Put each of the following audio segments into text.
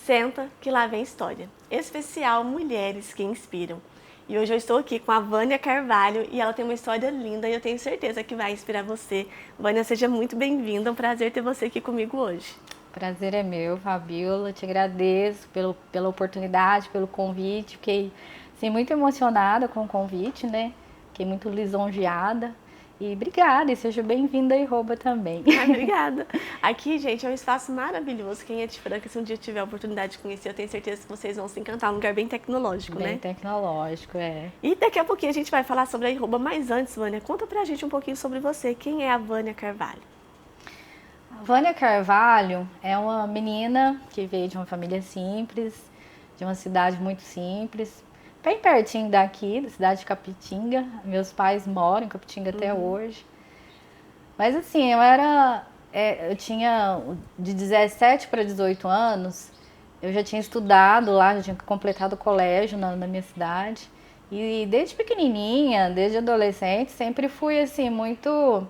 Senta que lá vem história. Especial Mulheres que Inspiram. E hoje eu estou aqui com a Vânia Carvalho e ela tem uma história linda e eu tenho certeza que vai inspirar você. Vânia, seja muito bem-vinda, é um prazer ter você aqui comigo hoje. Prazer é meu, Fabiola. Te agradeço pela oportunidade, pelo convite. Fiquei assim, muito emocionada com o convite, né? Fiquei muito lisonjeada. E obrigada, e seja bem-vinda e rouba também. Ai, obrigada. Aqui, gente, é um espaço maravilhoso. Quem é de Franca, se um dia tiver a oportunidade de conhecer, eu tenho certeza que vocês vão se encantar. Um lugar bem tecnológico, Bem né? tecnológico, é. E daqui a pouquinho a gente vai falar sobre a Iroba, mas antes, Vânia, conta pra gente um pouquinho sobre você. Quem é a Vânia Carvalho? A Vânia Carvalho é uma menina que veio de uma família simples, de uma cidade muito simples, bem pertinho daqui, da cidade de Capitinga. Meus pais moram em Capitinga até hoje. Mas assim, eu tinha de 17 para 18 anos, eu já tinha estudado lá, já tinha completado o colégio na minha cidade. E desde pequenininha, desde adolescente, sempre fui assim, muito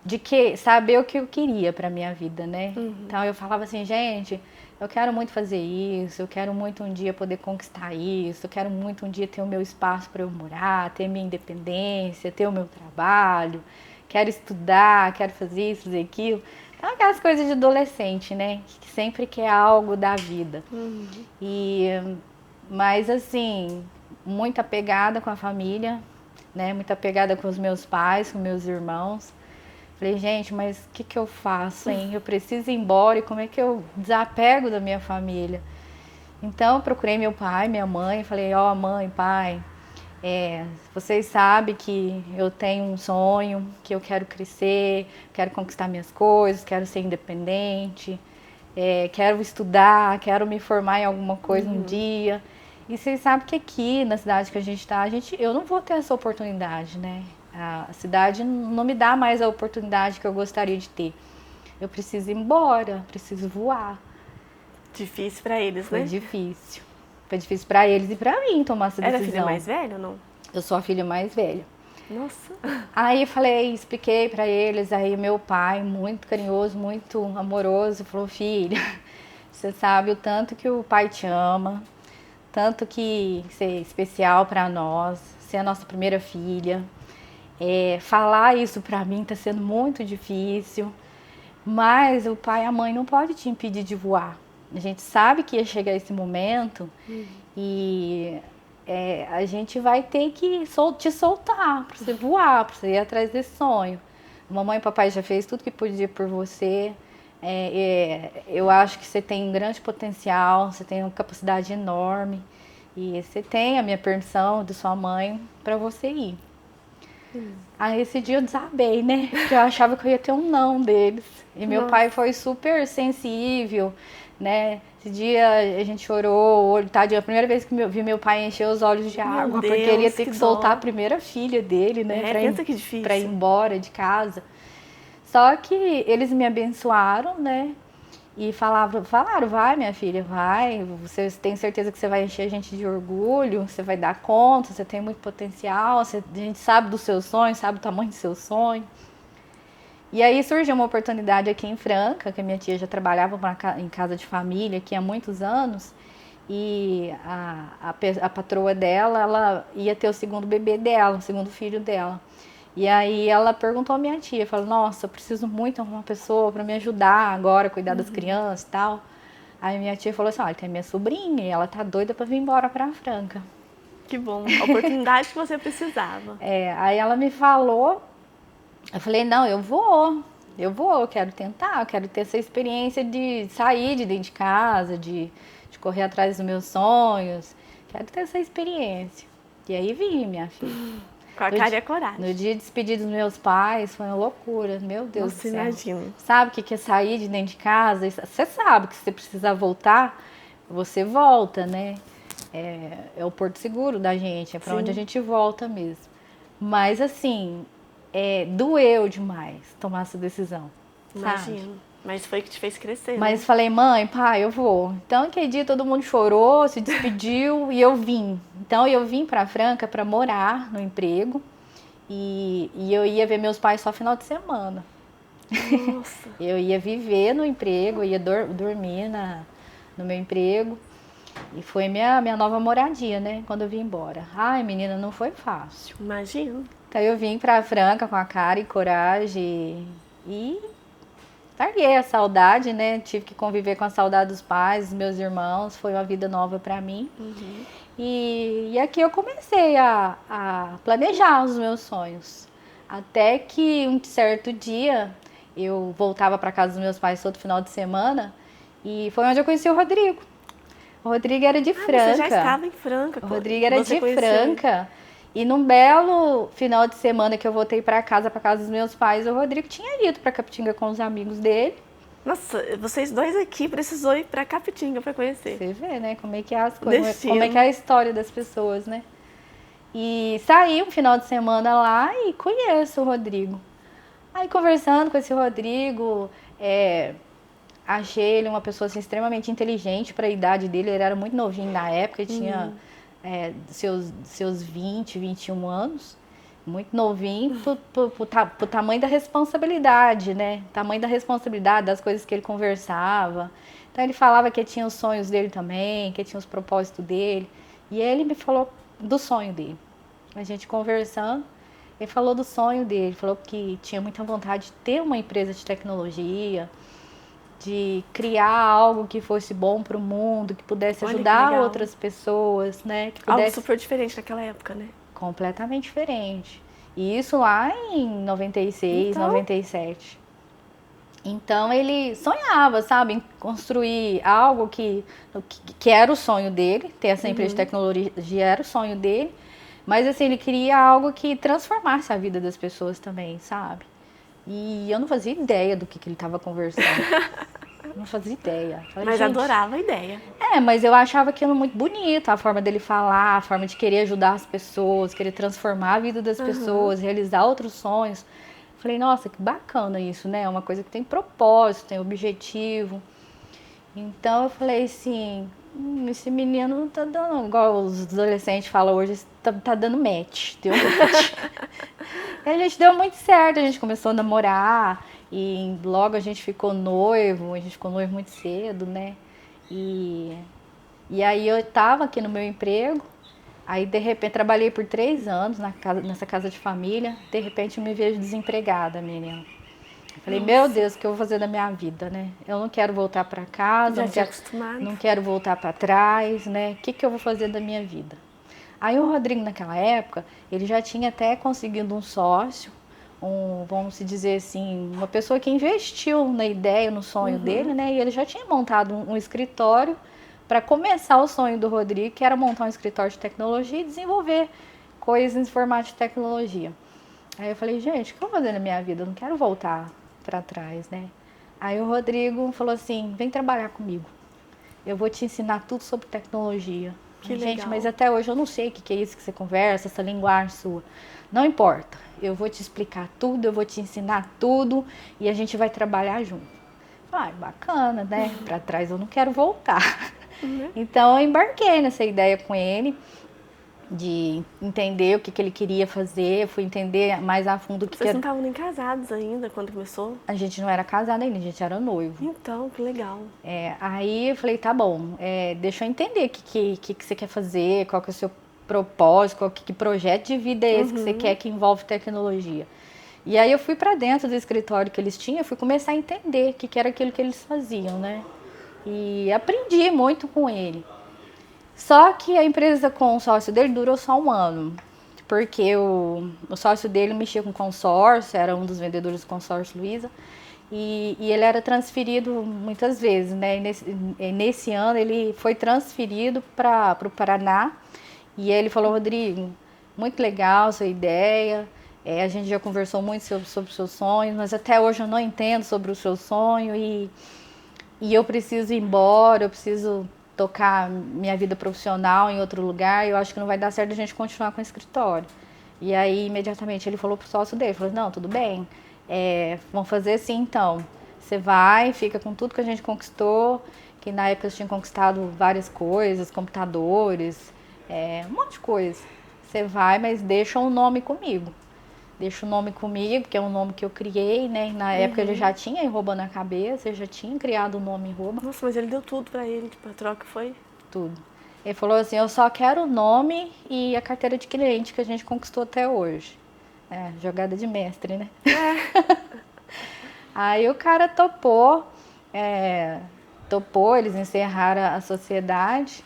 de que saber o que eu queria para minha vida, né? Então eu falava assim, gente, eu quero muito fazer isso, eu quero muito um dia poder conquistar isso, eu quero muito um dia ter o meu espaço para eu morar, ter minha independência, ter o meu trabalho, quero estudar, quero fazer isso, fazer aquilo. Então, aquelas coisas de adolescente, né? Que sempre quer algo da vida. Mas assim, muito apegada com a família, né? Muito apegada com os meus pais, com meus irmãos. Falei, gente, mas o que eu faço, hein? Eu preciso ir embora e como é que eu desapego da minha família? Então, eu procurei meu pai, minha mãe, falei, ó, mãe, pai, vocês sabem que eu tenho um sonho, que eu quero crescer, quero conquistar minhas coisas, quero ser independente, quero estudar, quero me formar em alguma coisa um dia. E vocês sabem que aqui na cidade que a gente está, eu não vou ter essa oportunidade, né? A cidade não me dá mais a oportunidade que eu gostaria de ter. Eu preciso ir embora, preciso voar. Difícil pra eles, Foi né? difícil. Foi difícil para eles e para mim tomar essa Era a filha decisão. mais velha ou não? Eu sou a filha mais velha. Nossa. Aí falei, expliquei para eles, aí meu pai, muito carinhoso, muito amoroso, falou, filha, você sabe o tanto que o pai te ama, tanto que você é especial para nós, você é a nossa primeira filha. Falar isso para mim tá sendo muito difícil, mas o pai e a mãe não podem te impedir de voar. A gente sabe que ia chegar esse momento e a gente vai ter que te soltar para você voar, para você ir atrás desse sonho. Mamãe e papai já fez tudo que podia por você. Eu acho que você tem um grande potencial, você tem uma capacidade enorme e você tem a minha permissão de sua mãe para você ir. Aí esse dia eu desabei, né? Porque eu achava que eu ia ter um não deles. E meu pai foi super sensível, né? Esse dia a gente chorou, tadinho, a primeira vez que eu vi meu pai encher os olhos de água, Deus, porque ele ia ter que soltar dó. a primeira filha dele, né? Pensa que difícil. Pra ir embora de casa. Só que eles me abençoaram, né? E falaram, vai minha filha, vai, você tem certeza que você vai encher a gente de orgulho, você vai dar conta, você tem muito potencial, a gente sabe dos seus sonhos, sabe o tamanho do seu sonho. E aí surgiu uma oportunidade aqui em Franca, que a minha tia já trabalhava em casa de família aqui há muitos anos, e a patroa dela, ela ia ter o segundo bebê dela, o segundo filho dela. E aí ela perguntou à minha tia, falou, nossa, eu preciso muito de uma pessoa para me ajudar agora, cuidar das crianças e tal. Aí minha tia falou assim, olha, tem minha sobrinha e ela tá doida para vir embora para Franca. Que bom, a oportunidade que você precisava. Aí ela me falou, eu falei, não, eu quero tentar, eu quero ter essa experiência de sair de dentro de casa, de correr atrás dos meus sonhos, quero ter essa experiência. E aí vim, minha filha. Com a cara e a coragem. No dia de despedir dos meus pais, foi uma loucura, meu Deus do céu. Imagino. Sabe o que é sair de dentro de casa? Você sabe que se você precisar voltar, você volta, né? É o porto seguro da gente, é para onde a gente volta mesmo. Mas assim, doeu demais tomar essa decisão, sabe? Imagino. Mas foi o que te fez crescer, Mas né? falei, mãe, pai, eu vou. Então, aquele dia todo mundo chorou, se despediu e eu vim. Então, eu vim para Franca para morar no emprego e eu ia ver meus pais só final de semana. Nossa. Eu ia viver no emprego, ia dormir no meu emprego. E foi minha nova moradia, né? Quando eu vim embora. Ai, menina, não foi fácil. Imagino. Então eu vim pra Franca com a cara e coragem e larguei a saudade, né? Tive que conviver com a saudade dos pais, dos meus irmãos. Foi uma vida nova pra mim. E aqui eu comecei a planejar os meus sonhos. Até que um certo dia eu voltava pra casa dos meus pais todo final de semana e foi onde eu conheci o Rodrigo. O Rodrigo era de Franca. Você já estava em Franca. O Rodrigo era de conheceu Franca. E num belo final de semana que eu voltei pra casa dos meus pais, o Rodrigo tinha ido pra Capitinga com os amigos dele. Nossa, vocês dois aqui precisou ir pra Capitinga pra conhecer. Você vê, né? Como é que é as coisas, Destino. como é que é a história das pessoas, né? E saí um final de semana lá e conheço o Rodrigo. Aí conversando com esse Rodrigo, achei ele uma pessoa assim, extremamente inteligente para a idade dele. Ele era muito novinho na época, ele tinha seus 20, 21 anos. Muito novinho pro tamanho da responsabilidade, né? Tamanho da responsabilidade, das coisas que ele conversava. Então ele falava que tinha os sonhos dele também, que tinha os propósitos dele. E ele me falou do sonho dele. A gente conversando, ele falou do sonho dele, falou que tinha muita vontade de ter uma empresa de tecnologia, de criar algo que fosse bom para o mundo, que pudesse Olha, que ajudar legal. outras pessoas, né? Que Algo pudesse... super diferente naquela época, né? Completamente diferente. E isso lá em 96, Então? 97. Então ele sonhava, sabe, em construir algo que era o sonho dele, ter essa empresa de tecnologia era o sonho dele, mas assim, ele queria algo que transformasse a vida das pessoas também, sabe? E eu não fazia ideia do que ele estava conversando. Não fazia ideia. Falei, Mas gente, adorava a ideia. mas eu achava aquilo muito bonito, a forma dele falar, a forma de querer ajudar as pessoas, querer transformar a vida das pessoas, realizar outros sonhos. Falei, nossa, que bacana isso, né? É uma coisa que tem propósito, tem objetivo. Então eu falei assim, esse menino não tá dando, igual os adolescentes falam hoje, tá dando match, deu match. E a gente deu muito certo, a gente começou a namorar e logo a gente ficou noivo muito cedo, né? E aí eu tava aqui no meu emprego, aí de repente trabalhei por 3 anos nessa casa de família, de repente eu me vejo desempregada, menina. Eu falei, meu Deus, o que eu vou fazer da minha vida, né? Eu não quero voltar para casa, não quero voltar para trás, né? O que eu vou fazer da minha vida? Aí o Rodrigo, naquela época, ele já tinha até conseguido um sócio, vamos dizer assim, uma pessoa que investiu na ideia, no sonho dele, né? E ele já tinha montado um escritório para começar o sonho do Rodrigo, que era montar um escritório de tecnologia e desenvolver coisas em formato de tecnologia. Aí eu falei, gente, o que eu vou fazer na minha vida? Eu não quero voltar para trás, né? Aí o Rodrigo falou assim, vem trabalhar comigo. Eu vou te ensinar tudo sobre tecnologia. Que gente, legal. mas até hoje eu não sei o que é isso que você conversa, essa linguagem sua. Não importa, eu vou te explicar tudo, eu vou te ensinar tudo e a gente vai trabalhar junto. Falei, bacana, né? Para trás eu não quero voltar. Então eu embarquei nessa ideia com ele, de entender o que ele queria fazer, fui entender mais a fundo o que Vocês era. não estavam nem casados ainda quando começou? A gente não era casado ainda, a gente era noivo. Então, que legal. Aí eu falei, tá bom, deixa eu entender o que você quer fazer, qual que é o seu propósito, que projeto de vida é esse que você quer que envolve tecnologia. E aí eu fui pra dentro do escritório que eles tinham, fui começar a entender o que era aquilo que eles faziam, né? E aprendi muito com ele. Só que a empresa com o sócio dele durou só 1 ano, porque o sócio dele mexia com consórcio, era um dos vendedores do consórcio Luiza, e ele era transferido muitas vezes, né? E nesse ano ele foi transferido para o Paraná, e ele falou, Rodrigo, muito legal sua ideia, a gente já conversou muito sobre os seus sonhos, mas até hoje eu não entendo sobre o seu sonho, e eu preciso ir embora, eu preciso tocar minha vida profissional em outro lugar, eu acho que não vai dar certo a gente continuar com o escritório. E aí, imediatamente, ele falou pro sócio dele, falou, não, tudo bem, vamos fazer assim então, você vai, fica com tudo que a gente conquistou, que na época eu tinha conquistado várias coisas, computadores, um monte de coisa. Você vai, mas deixa um nome comigo. deixa o nome comigo, que é um nome que eu criei, né? Na época ele já tinha arroba na cabeça, eu já tinha criado o nome arroba. Nossa, mas ele deu tudo pra ele, tipo, a troca foi... Tudo. Ele falou assim, eu só quero o nome e a carteira de cliente que a gente conquistou até hoje. É, jogada de mestre, né? Aí o cara topou, eles encerraram a sociedade,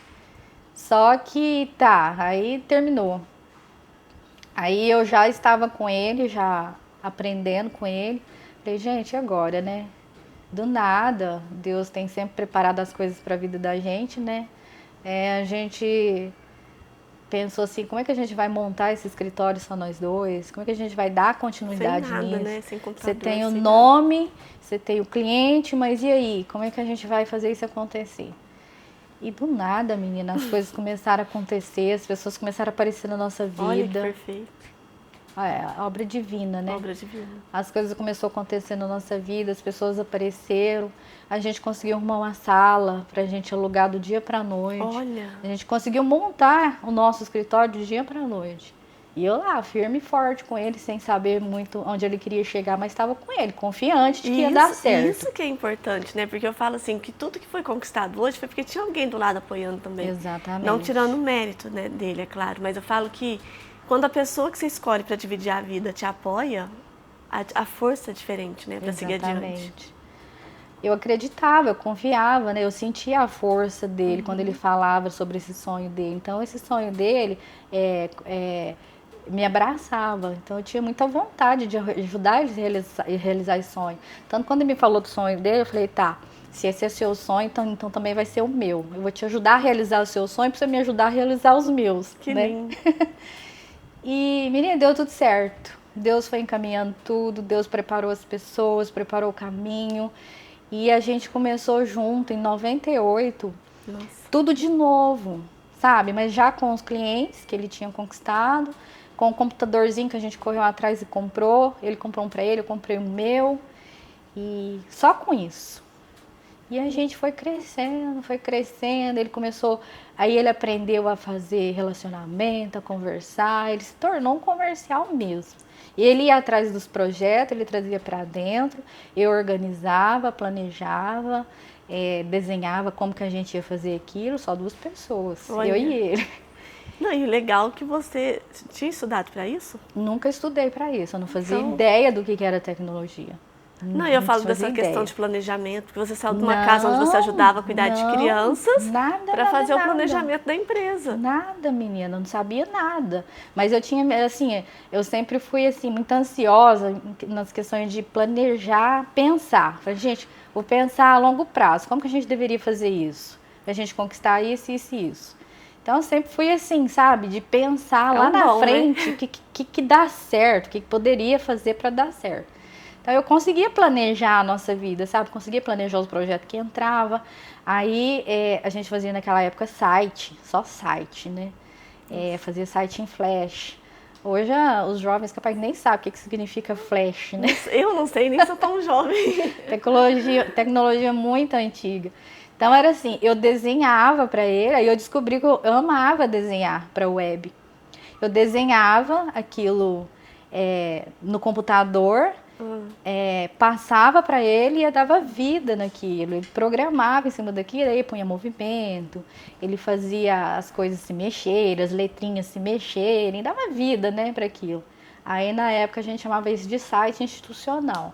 só que aí terminou. Aí eu já estava com ele, já aprendendo com ele. Falei, gente, e agora, né? Do nada, Deus tem sempre preparado as coisas para a vida da gente, né? A gente pensou assim, como é que a gente vai montar esse escritório só nós dois? Como é que a gente vai dar continuidade Sem nada, nisso? né? Sem computador, você tem o sem nome, você tem o cliente, mas e aí? Como é que a gente vai fazer isso acontecer? E do nada, menina, as coisas começaram a acontecer, as pessoas começaram a aparecer na nossa vida. Olha que perfeito. Obra divina, né? Obra divina. As coisas começaram a acontecer na nossa vida, as pessoas apareceram, a gente conseguiu arrumar uma sala pra gente alugar do dia pra noite. Olha. A gente conseguiu montar o nosso escritório do dia pra noite. E eu lá, firme e forte com ele, sem saber muito onde ele queria chegar, mas estava com ele, confiante de que ia dar certo. Isso que é importante, né? Porque eu falo assim, que tudo que foi conquistado hoje foi porque tinha alguém do lado apoiando também. Exatamente. Não tirando o mérito, né, dele, é claro. Mas eu falo que quando a pessoa que você escolhe para dividir a vida te apoia, a força é diferente, né? Para seguir adiante. Eu acreditava, eu confiava, né? Eu sentia a força dele quando ele falava sobre esse sonho dele. Então, esse sonho dele me abraçava. Então, eu tinha muita vontade de ajudar ele a realizar esse sonho. Tanto quando ele me falou do sonho dele, eu falei, tá, se esse é seu sonho, então também vai ser o meu. Eu vou te ajudar a realizar o seu sonho para você me ajudar a realizar os meus. Que né? lindo. E, menina, deu tudo certo. Deus foi encaminhando tudo, Deus preparou as pessoas, preparou o caminho. E a gente começou junto em 98, Nossa. Tudo de novo, sabe? Mas já com os clientes que ele tinha conquistado, com o computadorzinho que a gente correu atrás e comprou. Ele comprou um pra ele, eu comprei o meu. E só com isso. E a gente foi crescendo, ele começou, aí ele aprendeu a fazer relacionamento, a conversar, ele se tornou um comercial mesmo. E ele ia atrás dos projetos, ele trazia para dentro, eu organizava, planejava, desenhava como que a gente ia fazer aquilo, só 2 pessoas, Olha. eu e ele. Não, e legal que você tinha estudado para isso? Nunca estudei para isso, eu não fazia ideia do que era tecnologia. Não, eu falo dessa questão de planejamento, porque você saiu de uma casa onde você ajudava a cuidar de crianças para fazer o planejamento da empresa. Nada, menina, não sabia nada. Mas eu tinha, assim, eu sempre fui, assim, muito ansiosa nas questões de planejar, pensar. Falei, gente, vou pensar a longo prazo, como que a gente deveria fazer isso? Pra gente conquistar isso, isso e isso. Então, eu sempre fui assim, sabe, de pensar lá na frente, o que dá certo, o que poderia fazer para dar certo. Então, eu conseguia planejar a nossa vida, sabe? Conseguia planejar os projetos que entrava. Aí, a gente fazia naquela época site, só site, né? Fazia site em Flash. Hoje, os jovens capaz nem sabem o que significa Flash, né? Eu não sei, nem sou tão jovem. Tecnologia muito antiga. Então, era assim, eu desenhava para ele, aí eu descobri que eu amava desenhar para web. Eu desenhava aquilo no computador, passava para ele e eu dava vida naquilo. Ele programava em cima daquilo, aí punha movimento, ele fazia as coisas se mexerem, as letrinhas se mexerem, dava vida, né, para aquilo. Aí na época a gente chamava isso de site institucional.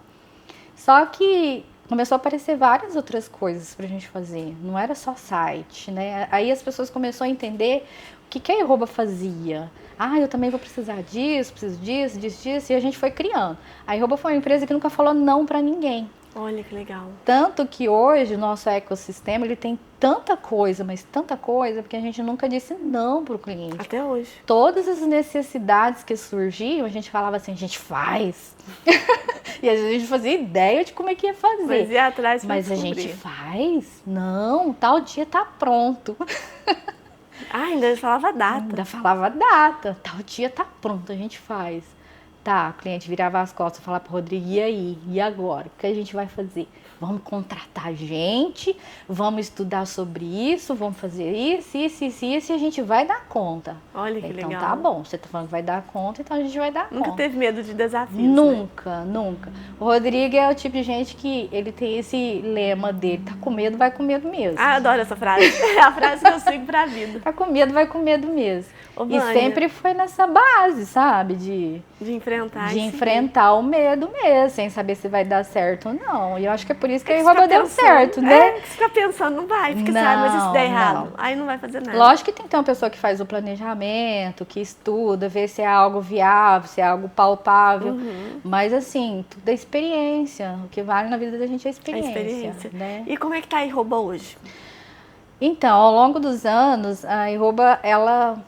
Só que começou a aparecer várias outras coisas pra gente fazer, não era só site, né? Aí as pessoas começaram a entender o que a Arroba fazia. Eu também vou precisar disso, preciso disso, e a gente foi criando. A Arroba foi uma empresa que nunca falou não pra ninguém. Olha que legal. Tanto que hoje o nosso ecossistema ele tem tanta coisa, mas tanta coisa, porque a gente nunca disse não pro cliente. Até hoje. Todas as necessidades que surgiam, a gente falava assim, a gente faz. E a gente fazia ideia de como é que ia fazer. Mas ia atrás pra Mas a descobrir. gente faz? Não, tal dia tá pronto. Ainda falava data. Ainda falava data, tal dia tá pronto, a gente faz. Tá, o cliente virava as costas e falava pro Rodrigo, e aí? E agora? O que a gente vai fazer? Vamos contratar gente, vamos estudar sobre isso, vamos fazer isso, e a gente vai dar conta. Olha que então, legal. tá bom, você tá falando que vai dar conta, então a gente vai dar conta. Nunca teve medo de desafios, Nunca, né? nunca. O Rodrigo é o tipo de gente que ele tem esse lema dele, tá com medo, vai com medo mesmo. Ah, adoro essa frase. É a frase que eu sigo pra vida. Tá com medo, vai com medo mesmo. Ô, e Vânia, sempre foi nessa base, sabe? De enfrentar o medo mesmo, sem saber se vai dar certo ou não. E eu acho que é por isso que a Iroba deu certo, né? É, que você fica pensando, não vai, fica assim, mas e se der errado? Aí não vai fazer nada. Lógico que tem que ter uma pessoa que faz o planejamento, que estuda, vê se é algo viável, se é algo palpável. Mas assim, tudo é experiência. O que vale na vida da gente é a experiência. Né? E como é que tá a Iroba hoje? Então, ao longo dos anos, a Iroba, ela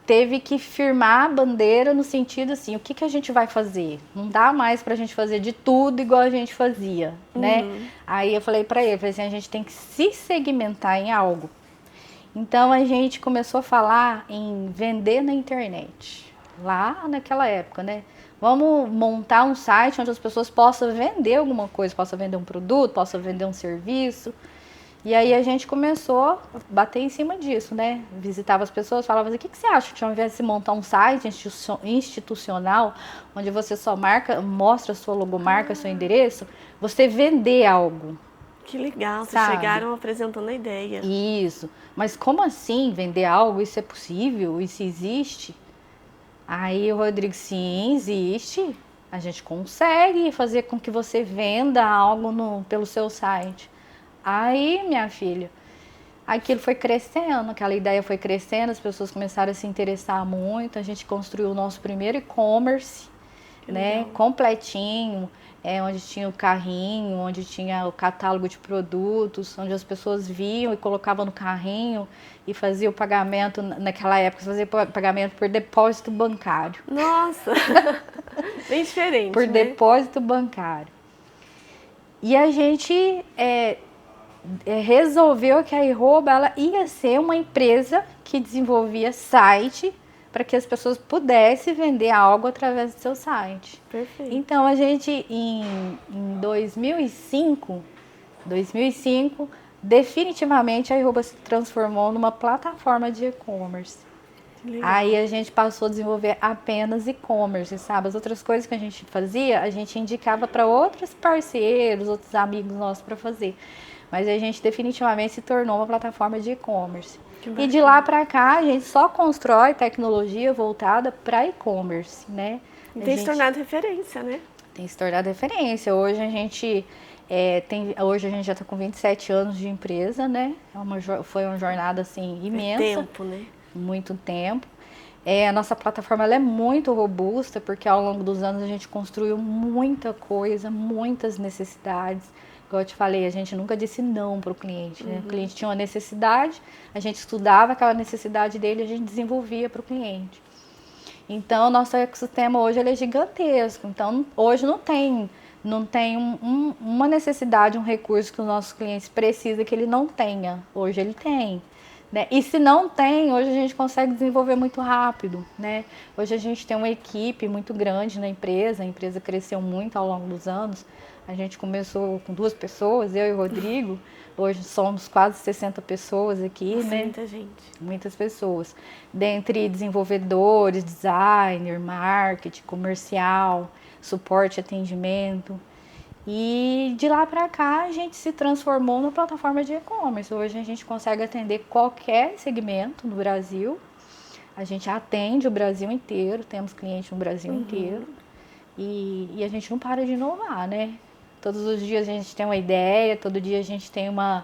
teve que firmar a bandeira no sentido assim, o que a gente vai fazer? Não dá mais pra gente fazer de tudo igual a gente fazia, né? Aí eu falei pra ele, assim, a gente tem que se segmentar em algo. Então a gente começou a falar em vender na internet, lá naquela época, né? Vamos montar um site onde as pessoas possam vender alguma coisa, possam vender um produto, possam vender um serviço. E aí a gente começou a bater em cima disso, né? Visitava as pessoas, falava assim, o que você acha que ao invés de montar um site institucional, onde você só mostra a sua logomarca, seu endereço, você vender algo. Que legal, sabe? Vocês chegaram apresentando a ideia. Isso, mas como assim vender algo? Isso é possível? Isso existe? Aí o Rodrigo, sim, existe. A gente consegue fazer com que você venda algo pelo seu site. Aí, minha filha, aquilo foi crescendo, aquela ideia foi crescendo, as pessoas começaram a se interessar muito, a gente construiu o nosso primeiro e-commerce, né, completinho, onde tinha o carrinho, onde tinha o catálogo de produtos, onde as pessoas viam e colocavam no carrinho e fazia o pagamento, naquela época, fazia pagamento por depósito bancário. Nossa, bem diferente, por né? depósito bancário. E a gente resolveu que a Iroba ela ia ser uma empresa que desenvolvia site para que as pessoas pudessem vender algo através do seu site. Perfeito. Então a gente em 2005, definitivamente a Iroba se transformou numa plataforma de e-commerce. Aí a gente passou a desenvolver apenas e-commerce, sabe? As outras coisas que a gente fazia, a gente indicava para outros parceiros, outros amigos nossos para fazer. Mas a gente definitivamente se tornou uma plataforma de e-commerce. E de lá para cá, a gente só constrói tecnologia voltada para e-commerce, né? Tem se tornado referência, né? Tem se tornado referência. Hoje a gente hoje a gente já está com 27 anos de empresa, né? Foi uma jornada assim imensa. Tempo, né? Muito tempo. A nossa plataforma ela é muito robusta, porque ao longo dos anos a gente construiu muita coisa, muitas necessidades. Como eu te falei, a gente nunca disse não para o cliente, né? O cliente tinha uma necessidade, a gente estudava aquela necessidade dele e a gente desenvolvia para o cliente. Então, o nosso ecossistema hoje ele é gigantesco. Então, hoje não tem uma necessidade, um recurso que os nossos clientes precisam que ele não tenha. Hoje ele tem. Né? E se não tem, hoje a gente consegue desenvolver muito rápido, né? Hoje a gente tem uma equipe muito grande na empresa, a empresa cresceu muito ao longo dos anos. A gente começou com 2 pessoas, eu e o Rodrigo, hoje somos quase 60 pessoas aqui, Nossa, né? Muita gente. Muitas pessoas. Dentre desenvolvedores, designer, marketing, comercial, suporte, atendimento. E de lá para cá a gente se transformou numa plataforma de e-commerce. Hoje a gente consegue atender qualquer segmento no Brasil. A gente atende o Brasil inteiro, temos clientes no Brasil inteiro. E a gente não para de inovar, né? Todos os dias a gente tem uma ideia, todo dia a gente tem uma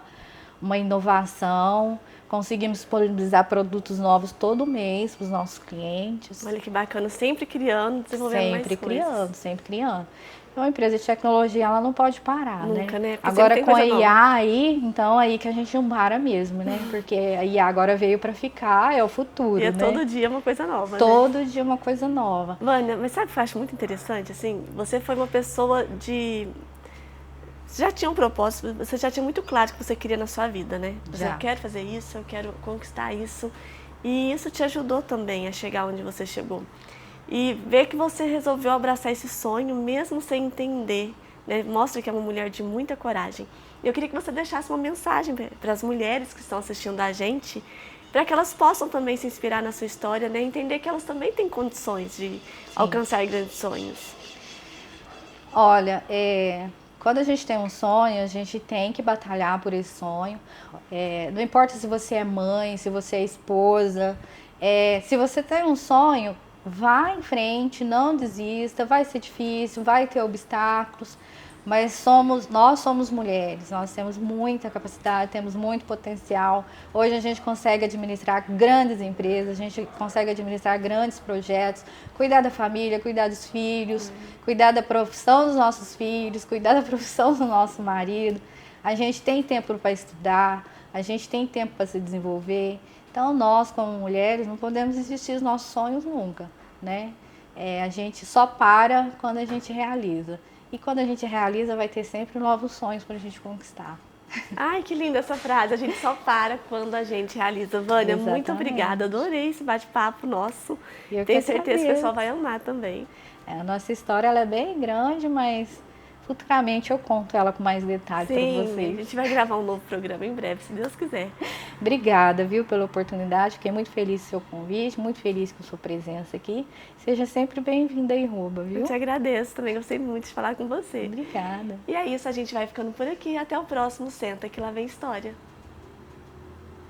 inovação. Conseguimos disponibilizar produtos novos todo mês para os nossos clientes. Olha que bacana, sempre criando, desenvolvendo mais coisas. Sempre criando. Então, a empresa de tecnologia, ela não pode parar, Nunca, né? Agora, com a IA aí, então aí que a gente não para mesmo, né? Porque a IA agora veio para ficar, é o futuro, e né? todo dia uma coisa nova, Todo dia uma coisa nova. Vânia, mas sabe o que eu acho muito interessante? Assim, você foi uma pessoa de... Você já tinha um propósito, você já tinha muito claro o que você queria na sua vida, né? Você quer fazer isso, eu quero conquistar isso. E isso te ajudou também a chegar onde você chegou. E ver que você resolveu abraçar esse sonho mesmo sem entender, né? Mostra que é uma mulher de muita coragem. Eu queria que você deixasse uma mensagem para as mulheres que estão assistindo a gente, para que elas possam também se inspirar na sua história, né? Entender que elas também têm condições de alcançar grandes sonhos. Olha, quando a gente tem um sonho, a gente tem que batalhar por esse sonho. Não importa se você é mãe, se você é esposa, se você tem um sonho, vá em frente, não desista, vai ser difícil, vai ter obstáculos, mas nós somos mulheres, nós temos muita capacidade, temos muito potencial. Hoje a gente consegue administrar grandes empresas, a gente consegue administrar grandes projetos, cuidar da família, cuidar dos filhos, cuidar da profissão dos nossos filhos, cuidar da profissão do nosso marido. A gente tem tempo para estudar, a gente tem tempo para se desenvolver. Então nós, como mulheres, não podemos desistir dos nossos sonhos nunca, né? A gente só para quando a gente realiza. E quando a gente realiza, vai ter sempre novos sonhos para a gente conquistar. Ai, que linda essa frase. A gente só para quando a gente realiza. Vânia, Exatamente. muito obrigada. Adorei esse bate-papo nosso. Eu Tenho certeza que o pessoal vai amar também. A nossa história ela é bem grande, mas futuramente eu conto ela com mais detalhes para vocês. A gente vai gravar um novo programa em breve, se Deus quiser. Obrigada, viu, pela oportunidade. Fiquei muito feliz com o seu convite, muito feliz com a sua presença aqui. Seja sempre bem-vinda aí, Ruba, viu? Eu te agradeço também, gostei muito de falar com você. Obrigada. E é isso, a gente vai ficando por aqui. Até o próximo Senta Que Lá Vem História.